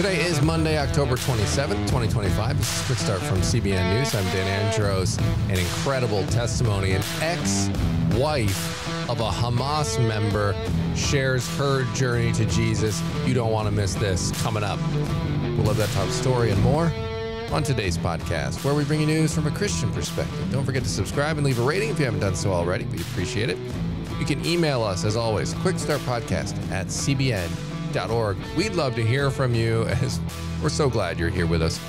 Today is Monday, October 27th, 2025. This is a quick start from CBN News. I'm Dan Andros. An incredible testimony. An ex-wife of a Hamas member shares her journey to Jesus. You don't want to miss this. Coming up, we'll love that top story and more on today's podcast, where we bring you news from a Christian perspective. Don't forget to subscribe and leave a rating if you haven't done so already. We appreciate it. You can email us, as always, quickstartpodcast@cbn.org. We'd love to hear from you, as we're so glad you're here with us,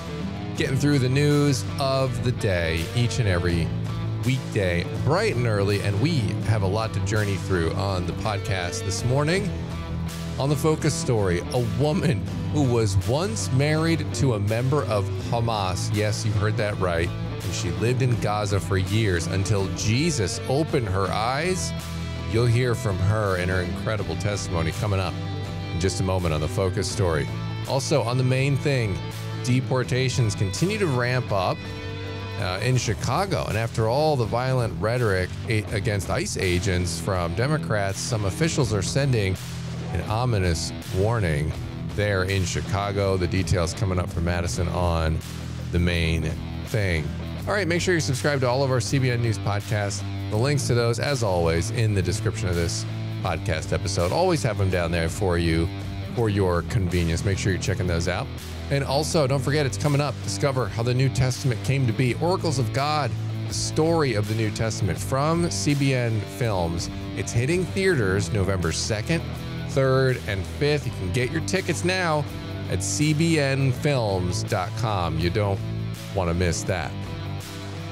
getting through the news of the day each and every weekday, bright and early, and we have a lot to journey through on the podcast this morning. On the focus story, a woman who was once married to a member of Hamas. Yes, you heard that right. And she lived in Gaza for years until Jesus opened her eyes. You'll hear from her and her incredible testimony coming up in just a moment on the focus story. Also, on the main thing, deportations continue to ramp up in Chicago. And after all the violent rhetoric against ICE agents from Democrats, some officials are sending an ominous warning there in Chicago. The details coming up from Madison on the main thing. All right, make sure you're subscribed to all of our CBN News podcasts. The links to those, as always, in the description of this podcast episode. Always have them down there for you, for your convenience. Make sure you're checking those out. And also, don't forget, it's coming up. Discover how the New Testament came to be. Oracles of God, the story of the New Testament from CBN Films. It's hitting theaters November 2nd, 3rd, and 5th. You can get your tickets now at cbnfilms.com. You don't want to miss that.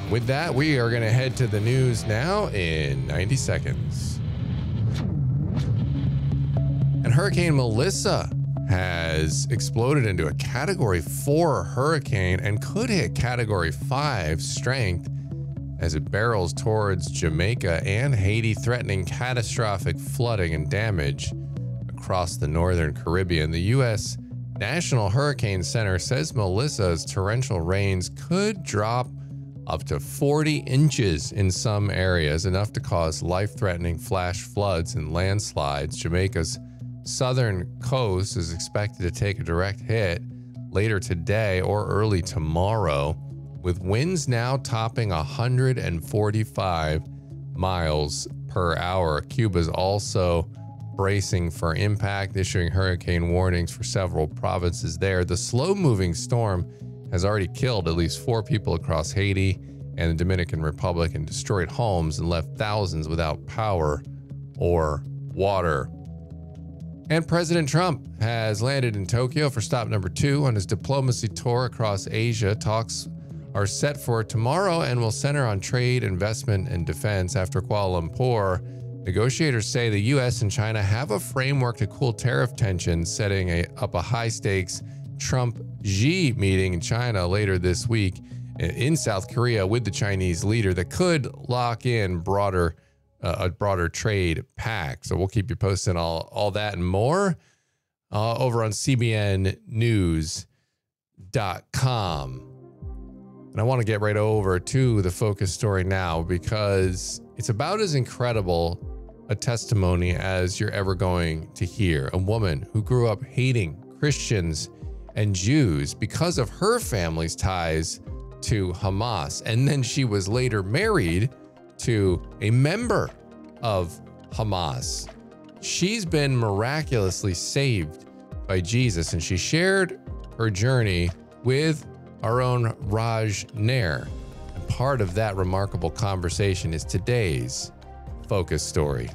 With that, we are going to head to the news now in 90 seconds. And Hurricane Melissa has exploded into a Category 4 hurricane and could hit Category 5 strength as it barrels towards Jamaica and Haiti, threatening catastrophic flooding and damage across the northern Caribbean. The U.S. National Hurricane Center says Melissa's torrential rains could drop up to 40 inches in some areas, enough to cause life-threatening flash floods and landslides. Jamaica's southern coast is expected to take a direct hit later today or early tomorrow, with winds now topping 145 miles per hour. Cuba's also bracing for impact, issuing hurricane warnings for several provinces there. The slow-moving storm has already killed at least 4 people across Haiti and the Dominican Republic and destroyed homes and left thousands without power or water. And President Trump has landed in Tokyo for stop number 2 on his diplomacy tour across Asia. Talks are set for tomorrow and will center on trade, investment, and defense. After Kuala Lumpur, negotiators say the U.S. and China have a framework to cool tariff tensions, setting up a high-stakes Trump-Xi meeting in China later this week in South Korea with the Chinese leader that could lock in a broader trade pact. So we'll keep you posted on all that and more over on cbnnews.com. And I want to get right over to the focus story now, because it's about as incredible a testimony as you're ever going to hear. A woman who grew up hating Christians and Jews because of her family's ties to Hamas. And then she was later married to a member of Hamas. She's been miraculously saved by Jesus, and she shared her journey with our own Raj Nair. And part of that remarkable conversation is today's focus story.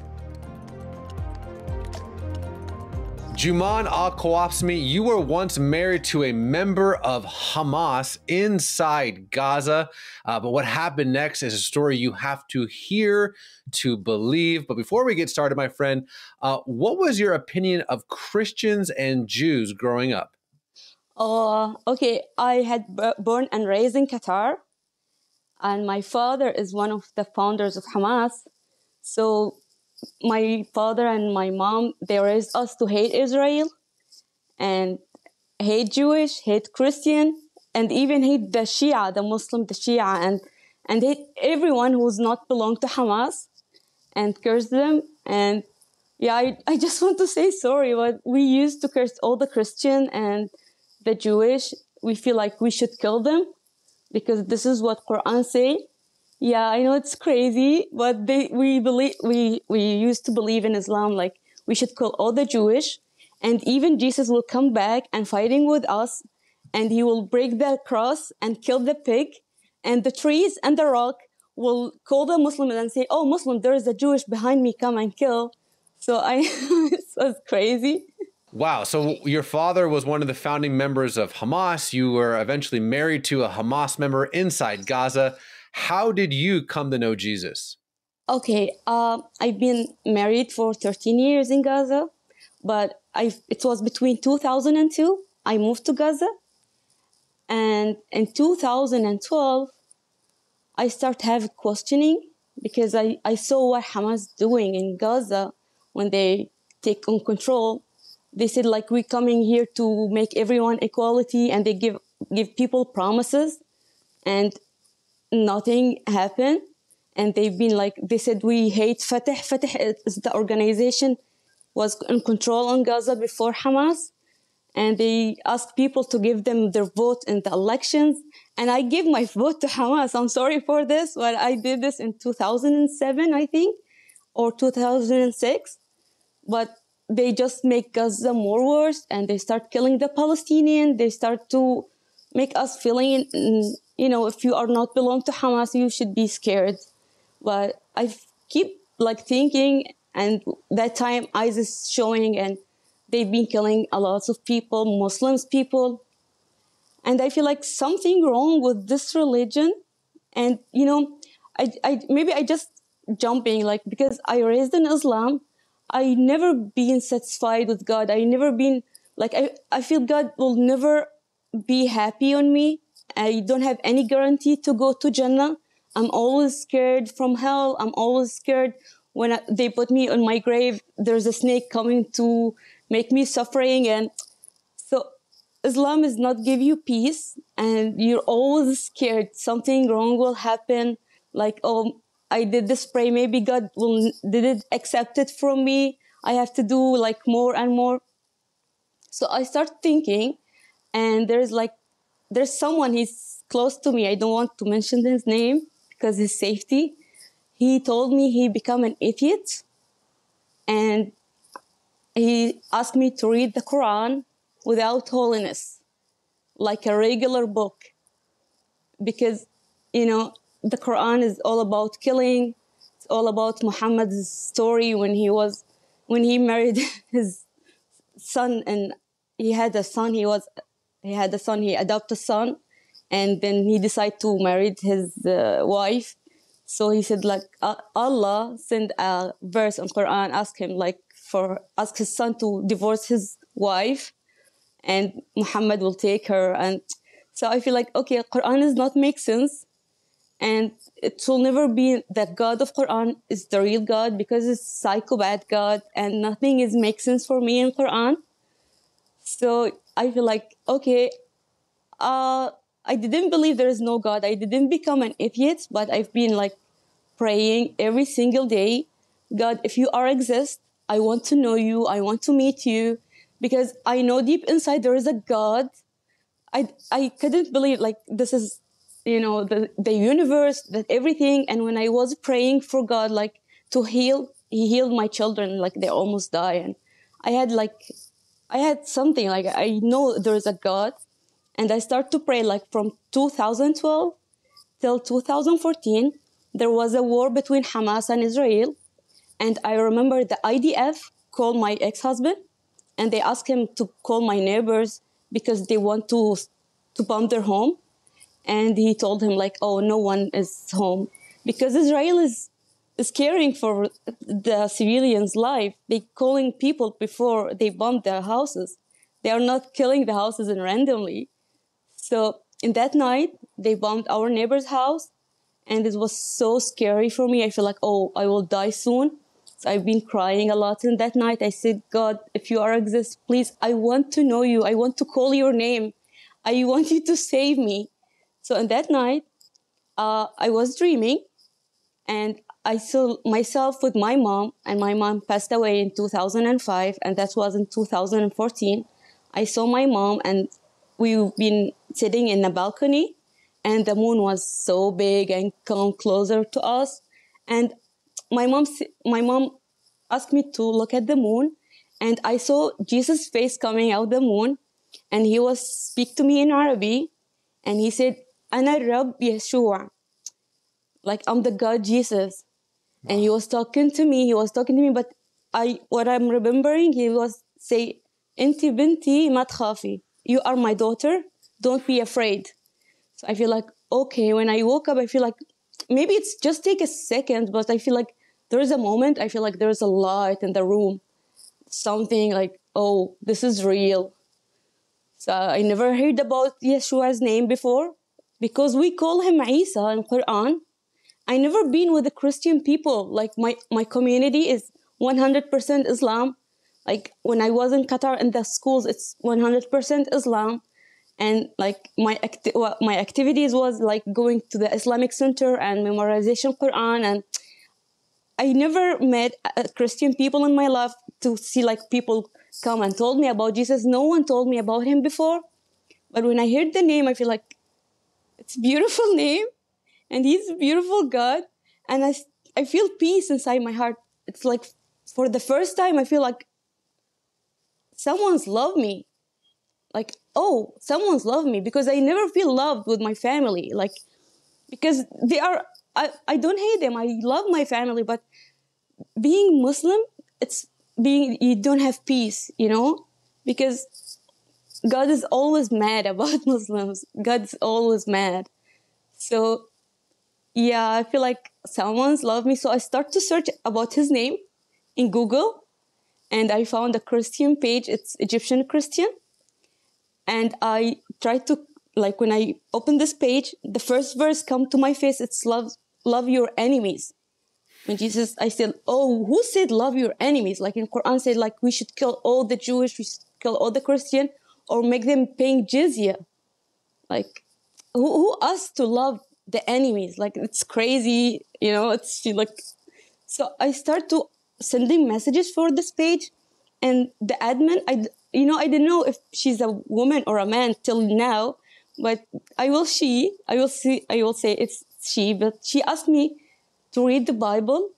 Juman Al-Kawasmi, you were once married to a member of Hamas inside Gaza, but what happened next is a story you have to hear to believe. But before we get started, my friend, what was your opinion of Christians and Jews growing up? Okay, I had born and raised in Qatar, and my father is one of the founders of Hamas. So my father and my mom, they raised us to hate Israel and hate Jewish, hate Christian, and even hate the Shia, the Muslim, the Shia, and hate everyone who's not belong to Hamas and curse them. And yeah, I just want to say sorry, but we used to curse all the Christian and the Jewish, we feel like we should kill them because this is what Quran say. Yeah, I know it's crazy, but we used to believe in Islam, like we should kill all the Jewish, and even Jesus will come back and fighting with us, and he will break the cross and kill the pig, and the trees and the rock will call the Muslim and say, "Oh, Muslim, there is a Jewish behind me, come and kill." So it was crazy. Wow. So your father was one of the founding members of Hamas. You were eventually married to a Hamas member inside Gaza. How did you come to know Jesus? Okay, I've been married for 13 years in Gaza, but it was between 2002, I moved to Gaza. And in 2012, I started having questioning because I saw what Hamas doing in Gaza when they take on control. They said, like, we're coming here to make everyone equality, and they give people promises, and nothing happened. And they've been like, they said, we hate Fatah. Fatah is the organization was in control on Gaza before Hamas. And they asked people to give them their vote in the elections. And I gave my vote to Hamas. I'm sorry for this, but I did this in 2007, I think, or 2006. But they just make Gaza more worse, and they start killing the Palestinians. They start to make us feeling, if you are not belong to Hamas, you should be scared. But I keep like thinking, and that time ISIS showing, and they've been killing a lot of people, Muslims people. And I feel like something wrong with this religion. And, I just jumping, like, because I raised in Islam, I never been satisfied with God. I never been, like, I feel God will never be happy on me. I don't have any guarantee to go to Jannah. I'm always scared from hell. I'm always scared when they put me on my grave, there's a snake coming to make me suffering. And so Islam is not give you peace, and you're always scared something wrong will happen. Like, oh, I did this prayer, maybe God didn't accept it from me. I have to do like more and more. So I start thinking, and there's someone, he's close to me. I don't want to mention his name because his safety. He told me he became an atheist, and he asked me to read the Quran without holiness, like a regular book. Because, the Quran is all about killing. It's all about Muhammad's story when he married his son, and he had a son. He adopted a son, and then he decided to marry his wife. So he said, like, Allah sent a verse in Quran, ask his son to divorce his wife, and Muhammad will take her. And so I feel like, okay, Quran does not make sense, and it will never be that God of Quran is the real God, because it's psychopath God, and nothing makes sense for me in Quran. So I feel like, okay, I didn't believe there is no God. I didn't become an atheist, but I've been like praying every single day. God, if you exist, I want to know you. I want to meet you, because I know deep inside there is a God. I couldn't believe, like, this is, the universe, that everything. And when I was praying for God, like, to heal, he healed my children, like they almost died. And I had something, like, I know there is a God. And I started to pray, like, from 2012 till 2014, there was a war between Hamas and Israel. And I remember the IDF called my ex-husband, and they asked him to call my neighbors because they want to bomb their home. And he told him, like, oh, no one is home, because Israel is caring for the civilians' life. They calling people before they bomb their houses. They are not killing the houses randomly. So in that night, they bombed our neighbor's house, and it was so scary for me. I feel like, oh, I will die soon. So I've been crying a lot. And that night I said, God, if you exist, please, I want to know you. I want to call your name. I want you to save me. So in that night, I was dreaming, and I saw myself with my mom, and my mom passed away in 2005, and that was in 2014. I saw my mom, and we've been sitting in a balcony, and the moon was so big and come closer to us. And my mom asked me to look at the moon, and I saw Jesus' face coming out the moon, and he was speak to me in Arabic, and he said, "Ana Rab Yeshua," like I'm the God Jesus. Wow. And he was talking to me. But what I'm remembering, he was say, "Inti binti ma tkhafi," you are my daughter. Don't be afraid. So I feel like, okay, when I woke up, I feel like maybe it's just take a second, but I feel like there is a moment, I feel like there is a light in the room. Something like, oh, this is real. So I never heard about Yeshua's name before because we call him Isa in Quran. I never been with the Christian people. Like my community is 100% Islam. Like when I was in Qatar in the schools, it's 100% Islam. And like my activities was like going to the Islamic center and memorization Quran. And I never met Christian people in my life to see like people come and told me about Jesus. No one told me about him before. But when I heard the name, I feel like it's a beautiful name and he's a beautiful God. And I feel peace inside my heart. It's like for the first time, I feel like someone's loved me. Like, oh, someone's loved me, because I never feel loved with my family. Like, because they are, I don't hate them. I love my family, but being Muslim, you don't have peace, you know, because God is always mad about Muslims. God's always mad. So, yeah, I feel like someone's loved me. So I start to search about his name in Google, and I found a Christian page. It's Egyptian Christian. And I tried to, like, when I opened this page, the first verse come to my face. It's love your enemies. When Jesus, I said, oh, who said love your enemies? Like in Quran said, like, we should kill all the Jewish, we should kill all the Christian, or make them paying jizya. Like, who asked to love the enemies? Like, it's crazy, you know, it's like, so I start to sending messages for this page, and the admin, I didn't know if she's a woman or a man till now, but I will say it's she, but she asked me to read the Bible,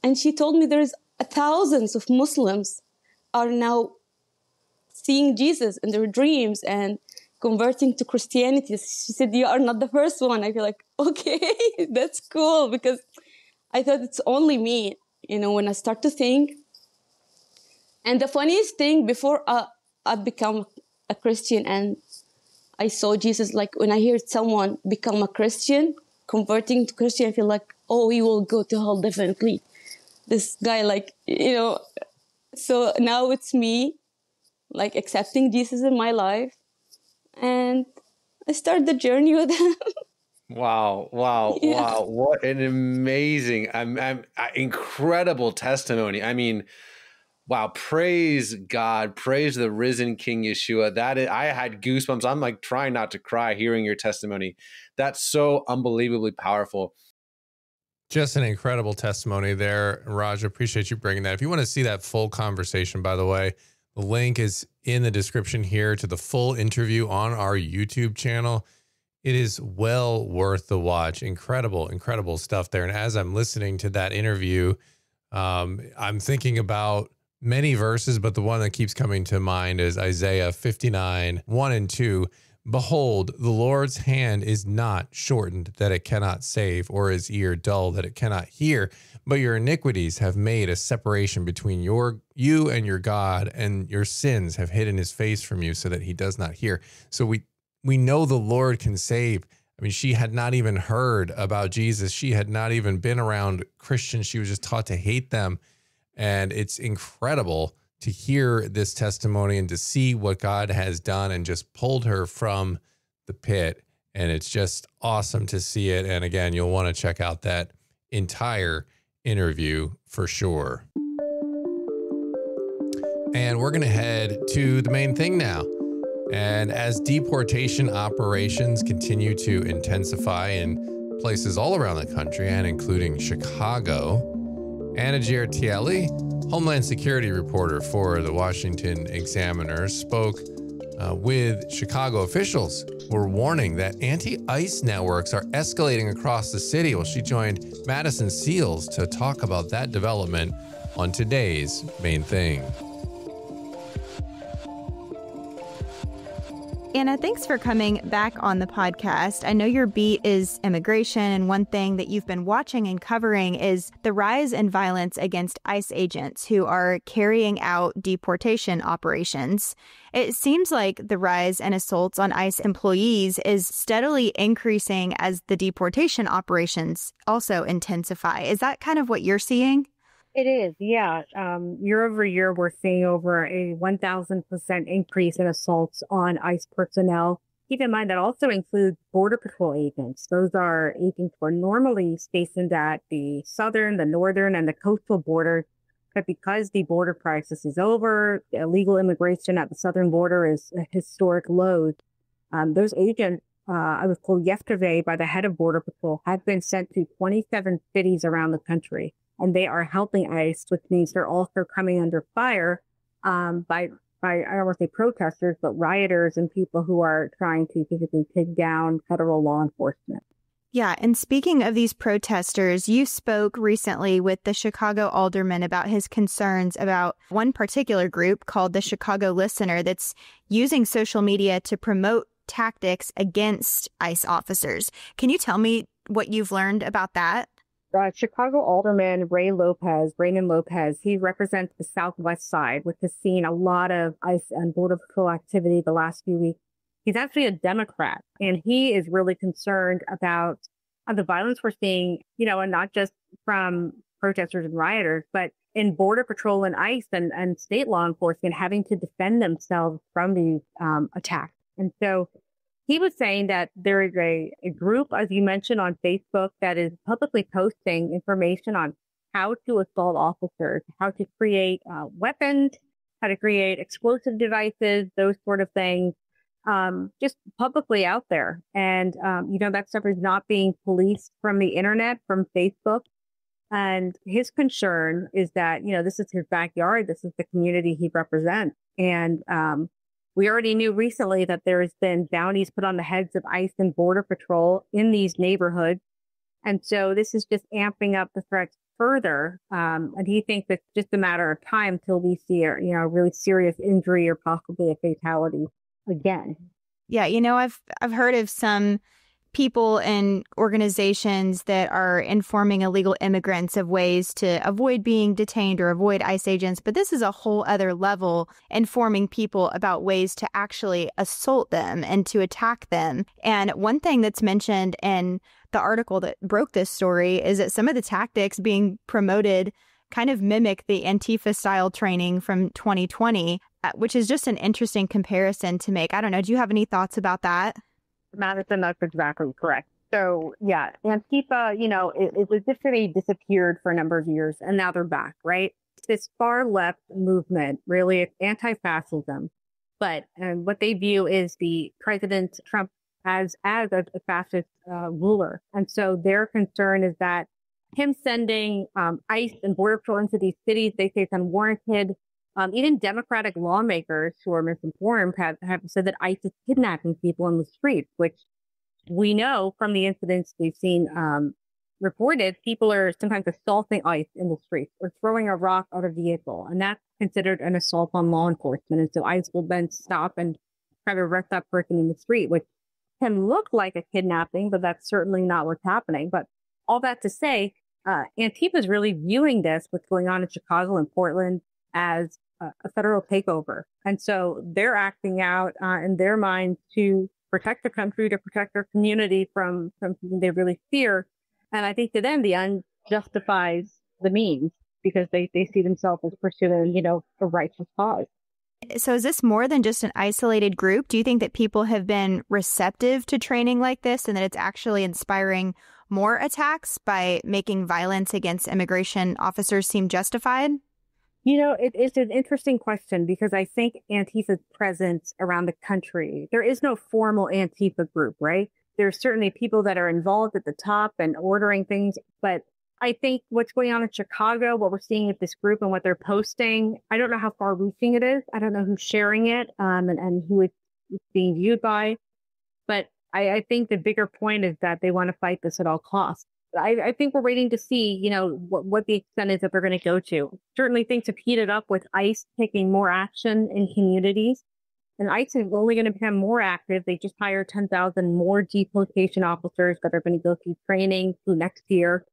and she told me there's thousands of Muslims are now seeing Jesus in their dreams and converting to Christianity. She said, you are not the first one. I feel like, okay, that's cool, because I thought it's only me, you know, when I start to think. And the funniest thing, before I become a Christian and I saw Jesus, like when I hear someone become a Christian, converting to Christian, I feel like, oh, he will go to hell definitely. This guy, like, you know, so now it's me, like, accepting Jesus in my life. And I start the journey with him. Wow. Yeah. Wow. What an amazing, incredible testimony. I mean, wow. Praise God. Praise the risen King Yeshua. I had goosebumps. I'm like trying not to cry hearing your testimony. That's so unbelievably powerful. Just an incredible testimony there, Raj. Appreciate you bringing that. If you want to see that full conversation, by the way, the link is in the description here to the full interview on our YouTube channel. It is well worth the watch. Incredible, incredible stuff there. And as I'm listening to that interview, I'm thinking about many verses, but the one that keeps coming to mind is Isaiah 59, 1 and 2. Behold, the Lord's hand is not shortened that it cannot save, or his ear dull that it cannot hear. But your iniquities have made a separation between you and your God, and your sins have hidden his face from you so that he does not hear. So we know the Lord can save. I mean, she had not even heard about Jesus. She had not even been around Christians. She was just taught to hate them. And it's incredible to hear this testimony and to see what God has done and just pulled her from the pit. And it's just awesome to see it. And again, you'll want to check out that entire interview for sure. And we're going to head to the main thing now. And as deportation operations continue to intensify in places all around the country and including Chicago, Anna Giaritelli, Homeland Security reporter for the Washington Examiner, spoke with Chicago officials who are warning that anti-ICE networks are escalating across the city. Well, she joined Madison Seals to talk about that development on today's Main Thing. Anna, thanks for coming back on the podcast. I know your beat is immigration, and one thing that you've been watching and covering is the rise in violence against ICE agents who are carrying out deportation operations. It seems like the rise in assaults on ICE employees is steadily increasing as the deportation operations also intensify. Is that kind of what you're seeing? It is, yeah. Year over year, we're seeing over a 1,000% increase in assaults on ICE personnel. Keep in mind that also includes Border Patrol agents. Those are agents who are normally stationed at the southern, the northern, and the coastal borders. But because the border crisis is over, illegal immigration at the southern border is a historic lows. Those agents, I was told yesterday by the head of Border Patrol, have been sent to 27 cities around the country. And they are helping ICE, which means they're also coming under fire by I don't want to say protesters, but rioters and people who are trying to physically take down federal law enforcement. Yeah, and speaking of these protesters, you spoke recently with the Chicago alderman about his concerns about one particular group called the Chicago Listener that's using social media to promote tactics against ICE officers. Can you tell me what you've learned about that? Chicago Alderman Raymond Lopez, he represents the Southwest side, which has seen a lot of ICE and Border Patrol activity the last few weeks. He's actually a Democrat, and he is really concerned about the violence we're seeing, and not just from protesters and rioters, but in Border Patrol and ICE and state law enforcement having to defend themselves from these attacks. And so he was saying that there is a group, as you mentioned, on Facebook that is publicly posting information on how to assault officers, how to create weapons, how to create explosive devices, those sort of things, just publicly out there. And, that stuff is not being policed from the internet, from Facebook. And his concern is that, this is his backyard. This is the community he represents. And we already knew recently that there has been bounties put on the heads of ICE and Border Patrol in these neighborhoods. And so this is just amping up the threats further. And he thinks it's just a matter of time till we see a really serious injury or possibly a fatality again. Yeah, I've heard of some people and organizations that are informing illegal immigrants of ways to avoid being detained or avoid ICE agents. But this is a whole other level, informing people about ways to actually assault them and to attack them. And one thing that's mentioned in the article that broke this story is that some of the tactics being promoted kind of mimic the Antifa-style training from 2020, which is just an interesting comparison to make. I don't know. Do you have any thoughts about that? Madison, that's exactly correct. So, yeah, Antifa, it was literally disappeared for a number of years, and now they're back, right? It's this far left movement, really, it's anti-fascism. But what they view is the President Trump as a fascist ruler. And so their concern is that him sending ICE and Border Patrol into these cities, they say it's unwarranted. Even Democratic lawmakers who are misinformed have said that ICE is kidnapping people in the streets, which we know from the incidents we've seen reported, people are sometimes assaulting ICE in the streets or throwing a rock out of a vehicle. And that's considered an assault on law enforcement. And so ICE will then stop and try to arrest that person in the street, which can look like a kidnapping, but that's certainly not what's happening. But all that to say, Antifa is really viewing this, what's going on in Chicago and Portland, as a federal takeover. And so they're acting out in their mind to protect the country, to protect their community from something they really fear. And I think to them, the end justifies the means because they see themselves as pursuing, a righteous cause. So is this more than just an isolated group? Do you think that people have been receptive to training like this and that it's actually inspiring more attacks by making violence against immigration officers seem justified? It's an interesting question because I think Antifa's presence around the country, there is no formal Antifa group, right? There's certainly people that are involved at the top and ordering things. But I think what's going on in Chicago, what we're seeing with this group and what they're posting, I don't know how far reaching it is. I don't know who's sharing it and who it's it's being viewed by. But I think the bigger point is that they want to fight this at all costs. I think we're waiting to see, what the extent is that they're going to go to. Certainly things have heated up with ICE taking more action in communities. And ICE is only going to become more active. They just hired 10,000 more deportation officers that are going to go through training through next year.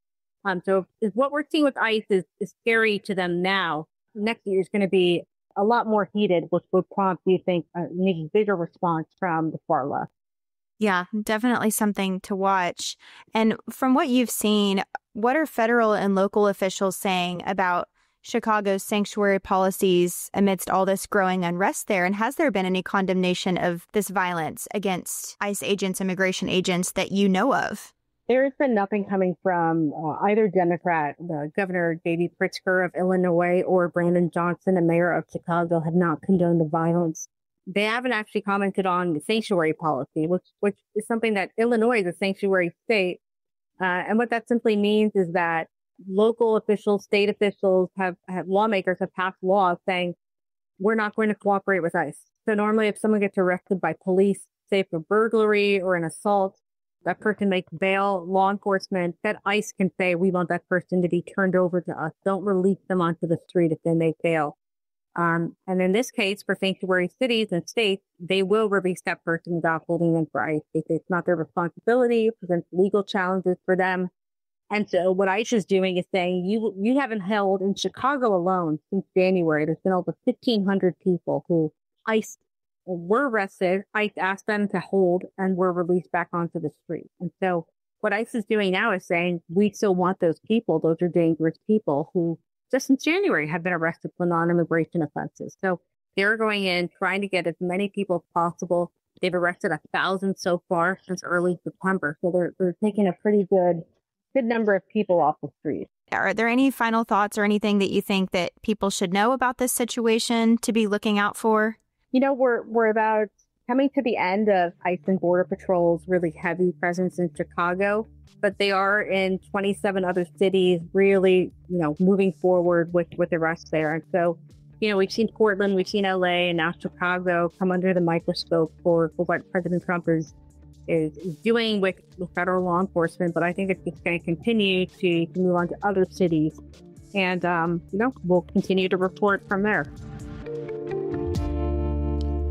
So what we're seeing with ICE is scary to them now. Next year is going to be a lot more heated, which would prompt, you think, an even bigger response from the far left. Yeah, definitely something to watch. And from what you've seen, what are federal and local officials saying about Chicago's sanctuary policies amidst all this growing unrest there? And has there been any condemnation of this violence against ICE agents, immigration agents that you know of? There has been nothing coming from either Democrat. The Governor J.B. Pritzker of Illinois or Brandon Johnson, the mayor of Chicago, have not condoned the violence. They haven't actually commented on the sanctuary policy, which is something that Illinois is a sanctuary state. And what that simply means is that local officials, state officials lawmakers have passed laws saying, we're not going to cooperate with ICE. So normally if someone gets arrested by police, say for burglary or an assault, that person makes bail, law enforcement, that ICE can say, we want that person to be turned over to us. Don't release them onto the street if they make bail. And in this case, for sanctuary cities and states, they will release that person without holding them for ICE. They say it's not their responsibility, it presents legal challenges for them. And so what ICE is doing is saying, you haven't held in Chicago alone since January. There's been over 1,500 people who ICE were arrested. ICE asked them to hold and were released back onto the street. And so what ICE is doing now is saying, we still want those people. Those are dangerous people who just in January have been arrested for non-immigration offenses. So they're going in, trying to get as many people as possible. They've arrested 1,000 so far since early September. So they're taking a pretty good number of people off the street. Are there any final thoughts or anything that you think that people should know about this situation to be looking out for? We're about coming to the end of ICE and Border Patrol's really heavy presence in Chicago, but they are in 27 other cities, really, moving forward with the rest there. And so, we've seen Portland, we've seen LA, and now Chicago come under the microscope for what President Trump is doing with federal law enforcement. But I think it's just going to continue to move on to other cities. And, we'll continue to report from there.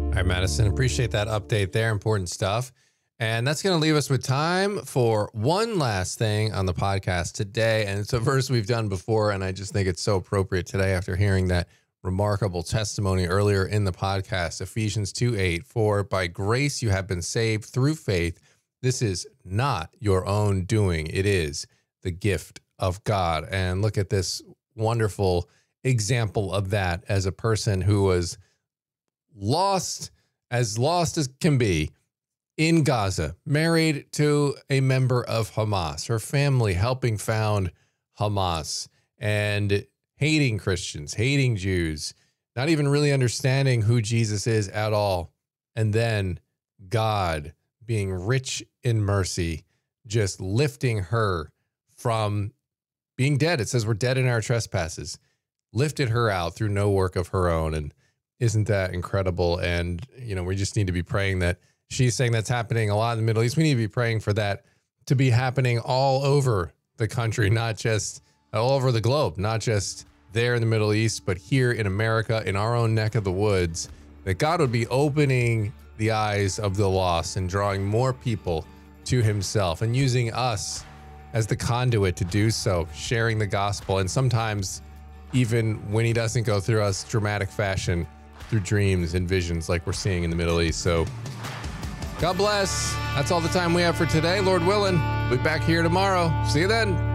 All right, Madison, appreciate that update there. Important stuff. And that's going to leave us with time for one last thing on the podcast today. And it's a verse we've done before, and I just think it's so appropriate today after hearing that remarkable testimony earlier in the podcast. Ephesians 2:8, for by grace you have been saved through faith. This is not your own doing. It is the gift of God. And look at this wonderful example of that as a person who was lost as can be in Gaza, married to a member of Hamas, her family helping found Hamas, and hating Christians, hating Jews, not even really understanding who Jesus is at all. And then God, being rich in mercy, just lifting her from being dead. It says we're dead in our trespasses, lifted her out through no work of her own. And isn't that incredible? And, we just need to be praying that she's saying that's happening a lot in the Middle East. We need to be praying for that to be happening all over the country, not just all over the globe, not just there in the Middle East, but here in America, in our own neck of the woods, that God would be opening the eyes of the lost and drawing more people to himself and using us as the conduit to do so, sharing the gospel. And sometimes even when he doesn't go through us, dramatic fashion, through dreams and visions like we're seeing in the Middle East. So God bless. That's all the time we have for today. Lord willing, we'll be back here tomorrow. See you then.